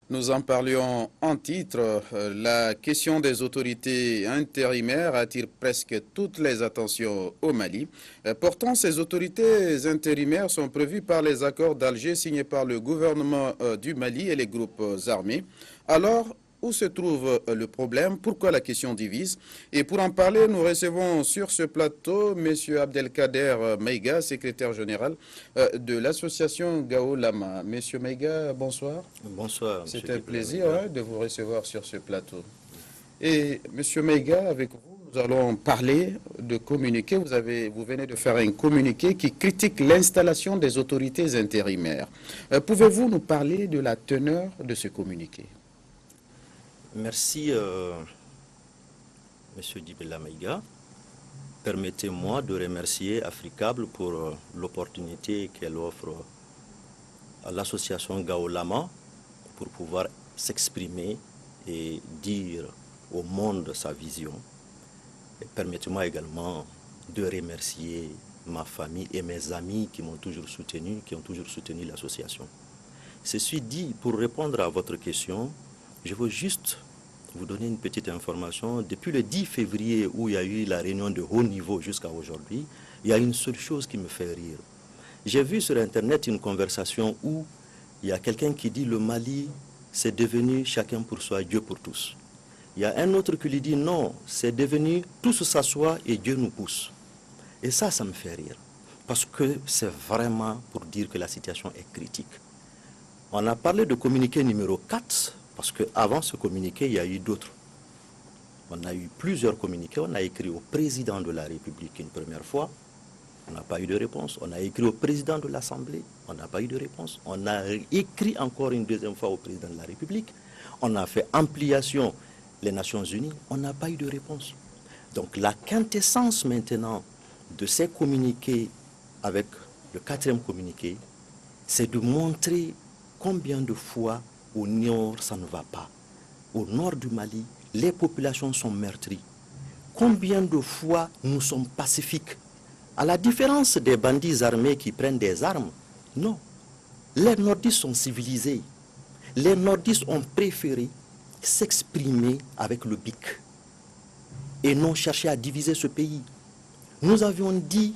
Nous en parlions en titre. La question des autorités intérimaires attire presque toutes les attentions au Mali. Pourtant, ces autorités intérimaires sont prévues par les accords d'Alger signés par le gouvernement du Mali et les groupes armés. Alors, où se trouve le problème? Pourquoi la question divise? Et pour en parler, nous recevons sur ce plateau M. Abdelkader Maïga, secrétaire général de l'association Gao Lama. Monsieur Maïga, bonsoir. Bonsoir, M. C'est un plaisir de vous recevoir sur ce plateau. Et Monsieur Maïga, avec vous, nous allons parler de communiqué. Vous venez de faire un communiqué qui critique l'installation des autorités intérimaires. Pouvez-vous nous parler de la teneur de ce communiqué? Merci, M. Dibella Maïga. Permettez-moi de remercier Africable pour l'opportunité qu'elle offre à l'association Gao Lama pour pouvoir s'exprimer et dire au monde sa vision. Et permettez-moi également de remercier ma famille et mes amis qui m'ont toujours soutenu, qui ont toujours soutenu l'association. Ceci dit, pour répondre à votre question, je veux juste vous donner une petite information. Depuis le 10 février où il y a eu la réunion de haut niveau jusqu'à aujourd'hui, il y a une seule chose qui me fait rire. J'ai vu sur Internet une conversation où il y a quelqu'un qui dit le Mali, c'est devenu chacun pour soi, Dieu pour tous. Il y a un autre qui lui dit non, c'est devenu tous s'assoient et Dieu nous pousse. Et ça me fait rire. Parce que c'est vraiment pour dire que la situation est critique. On a parlé de communiqué numéro 4, parce qu'avant ce communiqué, il y a eu d'autres. On a eu plusieurs communiqués. On a écrit au président de la République une première fois. On n'a pas eu de réponse. On a écrit au président de l'Assemblée. On n'a pas eu de réponse. On a écrit encore une deuxième fois au président de la République. On a fait ampliation les Nations Unies. On n'a pas eu de réponse. Donc la quintessence maintenant de ces communiqués avec le 4e communiqué, c'est de montrer combien de fois au nord ça ne va pas. Au nord du Mali, les populations sont meurtries. Combien de fois nous sommes pacifiques? À la différence des bandits armés qui prennent des armes, non. Les nordistes sont civilisés. Les nordistes ont préféré s'exprimer avec le bic et non chercher à diviser ce pays. Nous avions dit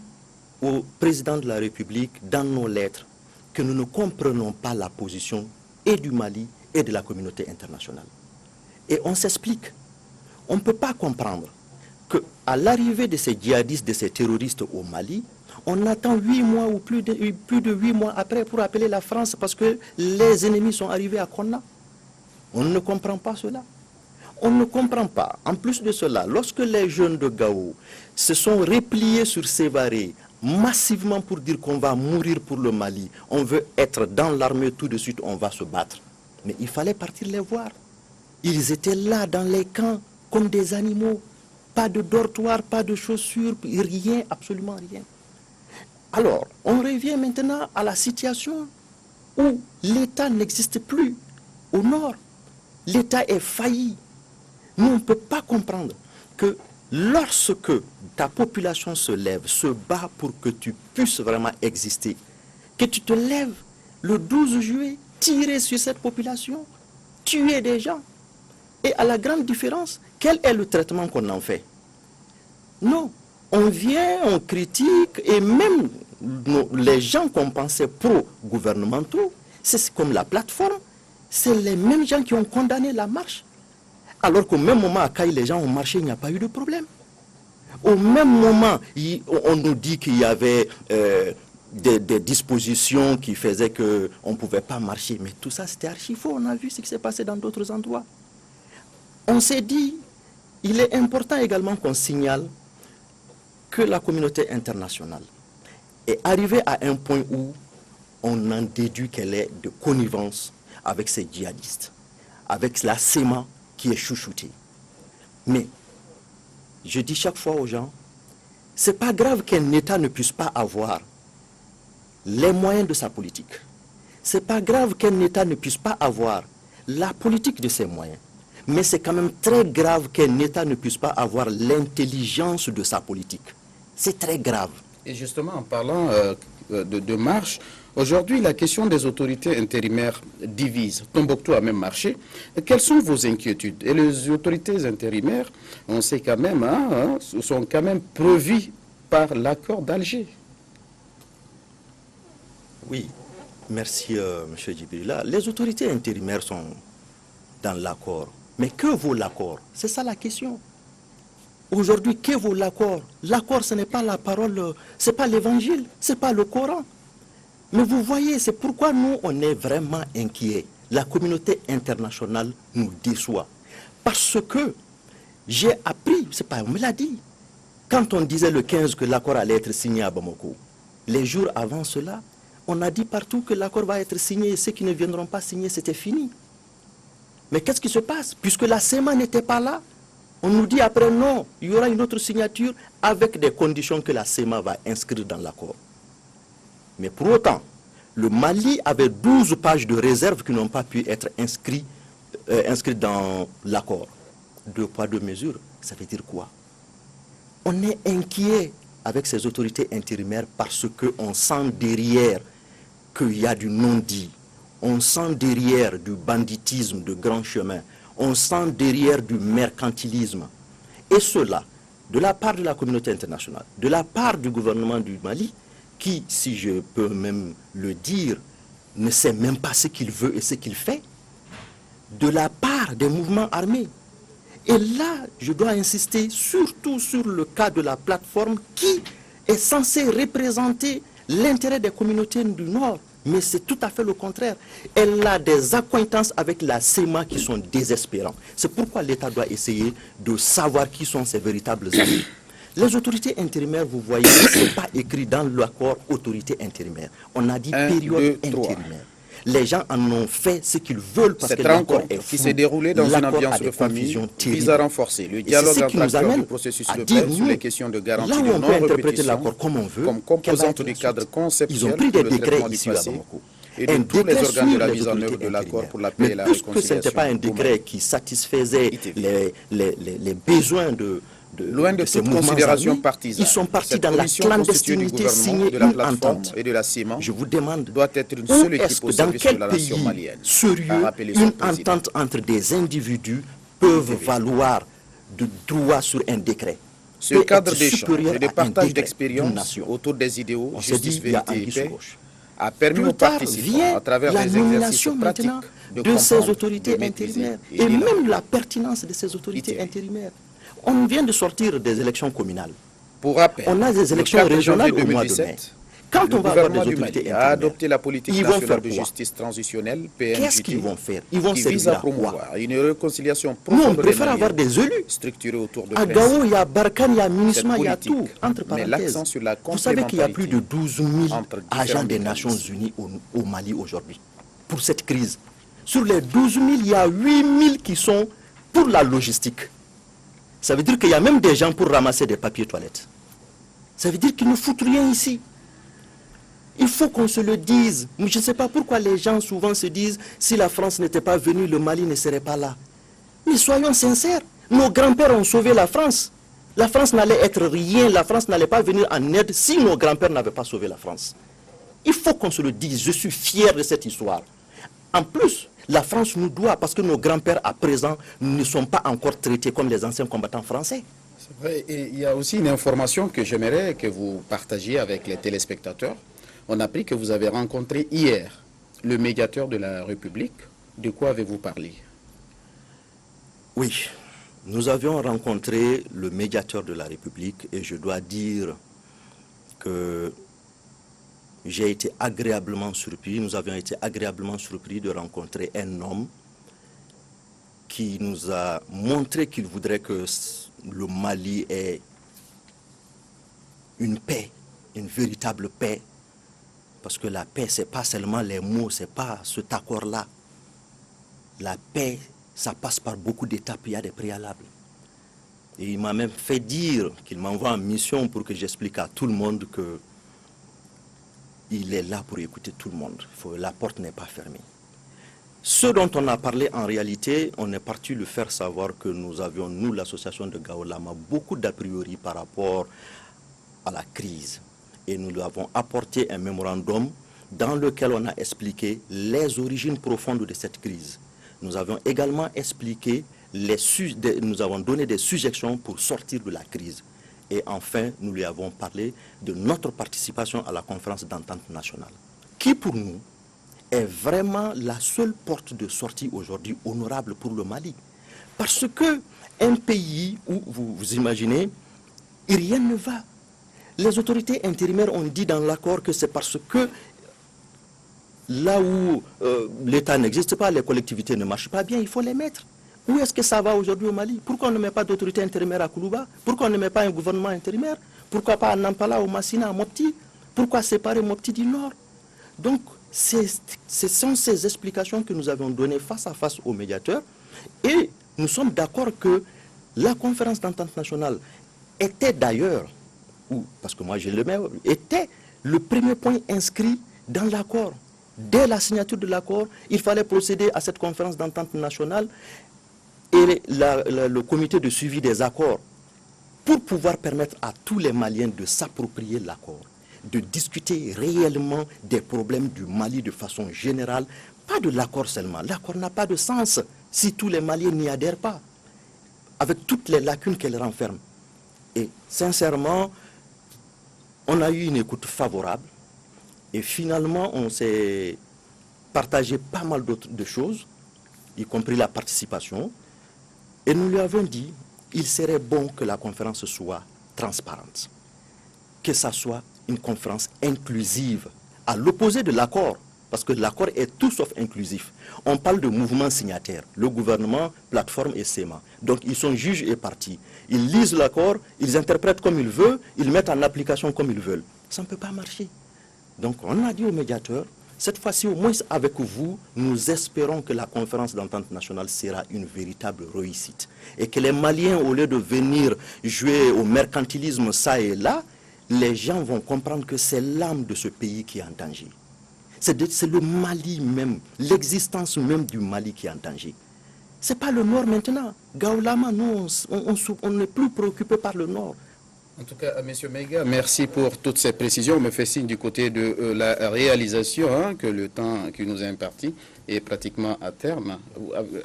au président de la République dans nos lettres que nous ne comprenons pas la position et du Mali et de la communauté internationale. Et on s'explique. On ne peut pas comprendre qu'à l'arrivée de ces djihadistes, de ces terroristes au Mali, on attend 8 mois ou plus de 8 mois après pour appeler la France parce que les ennemis sont arrivés à Konna. On ne comprend pas cela. On ne comprend pas. En plus de cela, lorsque les jeunes de Gao se sont repliés sur Sévaré massivement pour dire qu'on va mourir pour le Mali, on veut être dans l'armée tout de suite, on va se battre. Mais il fallait partir les voir. Ils étaient là dans les camps comme des animaux. Pas de dortoir, pas de chaussures, rien, absolument rien. Alors, on revient maintenant à la situation où l'État n'existe plus au nord. L'État est failli. Nous, on ne peut pas comprendre que lorsque ta population se lève, se bat pour que tu puisses vraiment exister, que tu te lèves le 12 juillet, tirer sur cette population, tuer des gens. Et à la grande différence, quel est le traitement qu'on en fait? Non, on vient, on critique, et même les gens qu'on pensait pro-gouvernementaux, c'est comme la plateforme, c'est les mêmes gens qui ont condamné la marche. Alors qu'au même moment, à Kaï, les gens ont marché, il n'y a pas eu de problème. Au même moment, on nous dit qu'il y avait des dispositions qui faisaient qu'on ne pouvait pas marcher. Mais tout ça, c'était archi faux. On a vu ce qui s'est passé dans d'autres endroits. On s'est dit, il est important également qu'on signale que la communauté internationale est arrivée à un point où on en déduit qu'elle est de connivence avec ces djihadistes, avec la SEMA qui est chouchoutée. Mais je dis chaque fois aux gens, c'est pas grave qu'un État ne puisse pas avoir les moyens de sa politique. C'est pas grave qu'un État ne puisse pas avoir la politique de ses moyens. Mais c'est quand même très grave qu'un État ne puisse pas avoir l'intelligence de sa politique. C'est très grave. Et justement, en parlant de marche, Aujourd'hui, la question des autorités intérimaires divise. Tombouctou a même marché. Quelles sont vos inquiétudes? Et les autorités intérimaires, on sait quand même, sont quand même prévues par l'accord d'Alger. Oui, merci M. Djibrila. Les autorités intérimaires sont dans l'accord. Mais que vaut l'accord? C'est ça la question. Aujourd'hui, que vaut l'accord? L'accord, ce n'est pas la parole, ce n'est pas l'évangile, ce n'est pas le Coran. Mais vous voyez, c'est pourquoi nous, on est vraiment inquiets. La communauté internationale nous déçoit. Parce que j'ai appris, c'est pas, on me l'a dit, quand on disait le 15 que l'accord allait être signé à Bamako, les jours avant cela, on a dit partout que l'accord va être signé et ceux qui ne viendront pas signer, c'était fini. Mais qu'est-ce qui se passe? Puisque la CEMA n'était pas là, on nous dit après non, il y aura une autre signature avec des conditions que la CEMA va inscrire dans l'accord. Mais pour autant, le Mali avait 12 pages de réserve qui n'ont pas pu être inscrites dans l'accord. 2 poids, 2 mesures, ça veut dire quoi? On est inquiet avec ces autorités intérimaires parce qu'on sent derrière qu'il y a du non-dit. On sent derrière du banditisme de grand chemin. On sent derrière du mercantilisme. Et cela, de la part de la communauté internationale, de la part du gouvernement du Mali, qui, si je peux même le dire, ne sait même pas ce qu'il veut et ce qu'il fait, de la part des mouvements armés. Et là, je dois insister surtout sur le cas de la plateforme qui est censée représenter l'intérêt des communautés du Nord. Mais c'est tout à fait le contraire. Elle a des accointances avec la CEMA qui sont désespérantes. C'est pourquoi l'État doit essayer de savoir qui sont ses véritables amis. Les autorités intérimaires, vous voyez, ce n'est pas écrit dans l'accord autorité intérimaire. On a dit période intérimaire. Les gens en ont fait ce qu'ils veulent parce que l'accord est fou. Qui s'est déroulée dans une ambiance de famille vise à renforcer le dialogue entre acteurs du processus de paix sur les questions de garantie de non-répétition comme composante du cadre conceptuel pour le traitement du passé et de tous les organes de la mise en œuvre de l'accord pour la paix et la réconciliation. Mais puisque ce n'était pas un décret qui satisfaisait les besoins de loin de toute considération partisane, ils sont partis dans la clandestinité, signer une entente. Et de la CIMA, je vous demande, doit être une seule équipe au service de la nation malienne. Sérieux, une entente entre des individus peuvent valoir de droit sur un décret? Ce cadre d'échange et de partage d'expériences autour des idéaux, justice, vérité et paix, a permis aux participants, à travers des exercices pratiques, de ces autorités intérimaires et même la pertinence de ces autorités intérimaires. On vient de sortir des élections communales. Pour rappel, on a des élections régionales au mois de mai. Quand on va avoir des autorités a adopté la politique nationale de justice transitionnelle, PNJT, qu'est-ce qu'ils vont faire? Ils vont qui vise à promouvoir une réconciliation profonde. Nous, on préfère avoir des élus structurés autour de à Gao, il y a Barkhane, il y a Minusma, il y a tout. Entre parenthèses, vous savez qu'il y a plus de 12 000 agents des Nations Unies au Mali aujourd'hui pour cette crise. Sur les 12 000, il y a 8 000 qui sont pour la logistique. Ça veut dire qu'il y a même des gens pour ramasser des papiers toilettes. Ça veut dire qu'ils ne foutent rien ici. Il faut qu'on se le dise. Je ne sais pas pourquoi les gens souvent se disent si la France n'était pas venue, le Mali ne serait pas là. Mais soyons sincères, nos grands-pères ont sauvé la France. La France n'allait être rien, la France n'allait pas venir en aide si nos grands-pères n'avaient pas sauvé la France. Il faut qu'on se le dise, je suis fier de cette histoire. En plus, la France nous doit, parce que nos grands-pères à présent ne sont pas encore traités comme les anciens combattants français. C'est vrai, et il y a aussi une information que j'aimerais que vous partagiez avec les téléspectateurs. On a appris que vous avez rencontré hier le médiateur de la République. De quoi avez-vous parlé? Oui, nous avions rencontré le médiateur de la République et je dois dire que j'ai été agréablement surpris, nous avions été agréablement surpris de rencontrer un homme qui nous a montré qu'il voudrait que le Mali ait une paix, une véritable paix. Parce que la paix, ce n'est pas seulement les mots, ce n'est pas cet accord-là. La paix, ça passe par beaucoup d'étapes, il y a des préalables. Et il m'a même fait dire qu'il m'envoie en mission pour que j'explique à tout le monde que il est là pour écouter tout le monde. La porte n'est pas fermée. Ce dont on a parlé en réalité, on est parti lui faire savoir que nous avions, nous, l'association de Gao Lama, beaucoup d'a priori par rapport à la crise. Et nous lui avons apporté un mémorandum dans lequel on a expliqué les origines profondes de cette crise. Nous avons également expliqué, nous avons donné des suggestions pour sortir de la crise. Et enfin, nous lui avons parlé de notre participation à la conférence d'entente nationale, qui pour nous est vraiment la seule porte de sortie aujourd'hui honorable pour le Mali. Parce que un pays où, vous imaginez, rien ne va. Les autorités intérimaires ont dit dans l'accord que c'est parce que là où l'État n'existe pas, les collectivités ne marchent pas bien, il faut les mettre. Où est-ce que ça va aujourd'hui au Mali? Pourquoi on ne met pas d'autorité intérimaire à Koulouba? Pourquoi on ne met pas un gouvernement intérimaire? Pourquoi pas à Nampala, au Massina, à Mopti? Pourquoi séparer Mopti du Nord? Donc, ce sont ces explications que nous avons données face à face aux médiateurs. Et nous sommes d'accord que la conférence d'entente nationale était d'ailleurs, parce que moi je le mets, était le premier point inscrit dans l'accord. Dès la signature de l'accord, il fallait procéder à cette conférence d'entente nationale et le comité de suivi des accords pour pouvoir permettre à tous les Maliens de s'approprier l'accord, de discuter réellement des problèmes du Mali de façon générale, pas de l'accord seulement. L'accord n'a pas de sens si tous les Maliens n'y adhèrent pas, avec toutes les lacunes qu'elle renferme. Et sincèrement, on a eu une écoute favorable et finalement on s'est partagé pas mal de choses, y compris la participation. Et nous lui avons dit, il serait bon que la conférence soit transparente, que ça soit une conférence inclusive, à l'opposé de l'accord, parce que l'accord est tout sauf inclusif. On parle de mouvement signataire, le gouvernement, plateforme et SEMA. Donc ils sont juges et parties. Ils lisent l'accord, ils interprètent comme ils veulent, ils mettent en application comme ils veulent. Ça ne peut pas marcher. Donc on a dit aux médiateurs, cette fois-ci, au moins avec vous, nous espérons que la conférence d'entente nationale sera une véritable réussite. Et que les Maliens, au lieu de venir jouer au mercantilisme ça et là, les gens vont comprendre que c'est l'âme de ce pays qui est en danger. C'est le Mali même, l'existence même du Mali qui est en danger. Ce n'est pas le Nord maintenant. Gaolama, nous, on n'est plus préoccupé par le Nord. En tout cas, M. Maïga, merci pour toutes ces précisions. On me fait signe du côté de la réalisation, hein, que le temps qui nous est imparti est pratiquement à terme.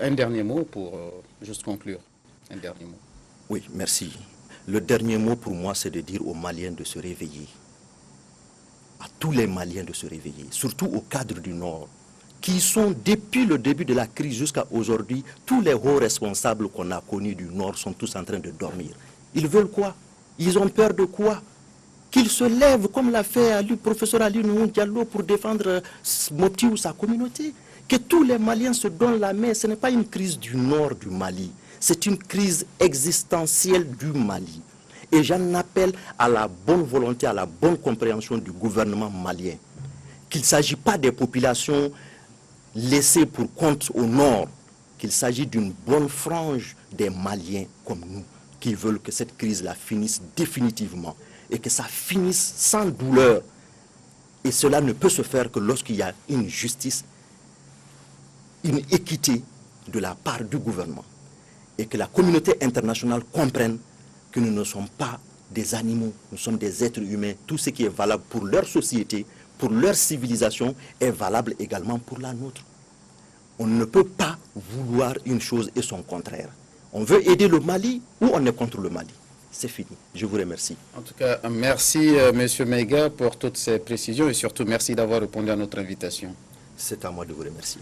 Un dernier mot pour juste conclure. Un dernier mot. Oui, merci. Le dernier mot pour moi, c'est de dire aux Maliens de se réveiller. À tous les Maliens de se réveiller, surtout aux cadres du Nord, qui sont, depuis le début de la crise jusqu'à aujourd'hui, tous les hauts responsables qu'on a connus du Nord sont tous en train de dormir. Ils veulent quoi? Ils ont peur de quoi? Qu'ils se lèvent comme l'a fait le professeur Ali Nouhou Diallo pour défendre Mopti ou sa communauté. Que tous les Maliens se donnent la main. Ce n'est pas une crise du nord du Mali. C'est une crise existentielle du Mali. Et j'en appelle à la bonne volonté, à la bonne compréhension du gouvernement malien. Qu'il ne s'agit pas des populations laissées pour compte au nord. Qu'il s'agit d'une bonne frange des Maliens comme nous, qui veulent que cette crise-là finisse définitivement et que ça finisse sans douleur. Et cela ne peut se faire que lorsqu'il y a une justice, une équité de la part du gouvernement. Et que la communauté internationale comprenne que nous ne sommes pas des animaux, nous sommes des êtres humains. Tout ce qui est valable pour leur société, pour leur civilisation, est valable également pour la nôtre. On ne peut pas vouloir une chose et son contraire. On veut aider le Mali ou on est contre le Mali. C'est fini. Je vous remercie. En tout cas, merci M. Maïga pour toutes ces précisions et surtout merci d'avoir répondu à notre invitation. C'est à moi de vous remercier.